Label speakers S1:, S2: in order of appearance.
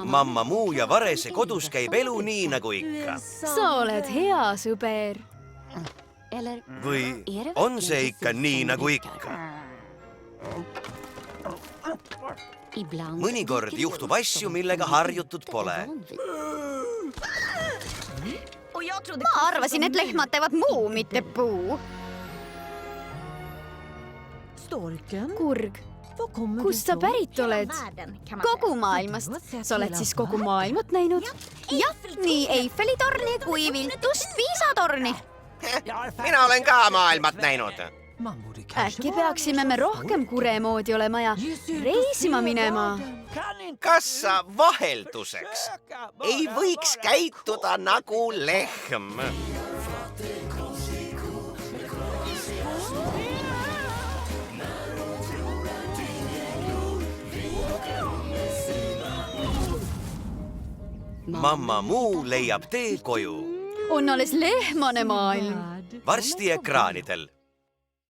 S1: Mamma Muu ja Varese kodus käib elu nii nagu ikka.
S2: Sa oled hea sõber.
S1: Või on see ikka nii nagu ikka? Mõnikord juhtub asju, millega harjutud pole.
S2: Ma arvasin, et lehmad teevad muu, mitte puu. Kurg, kust sa pärit oled? Kogu maailmast. Sa oled siis kogu maailmat näinud? Jah, nii Eiffeli torni kui Viltust Piisatorni.
S1: Mina olen ka maailmat näinud.
S2: Äkki peaksime me rohkem kure moodi olema ja reisima minema?
S1: Kas sa vahelduseks ei võiks käituda nagu lehm? Mamma Muu leiab tee koju.
S2: On alles lehmane maailm.
S1: Varsti ekraanidel.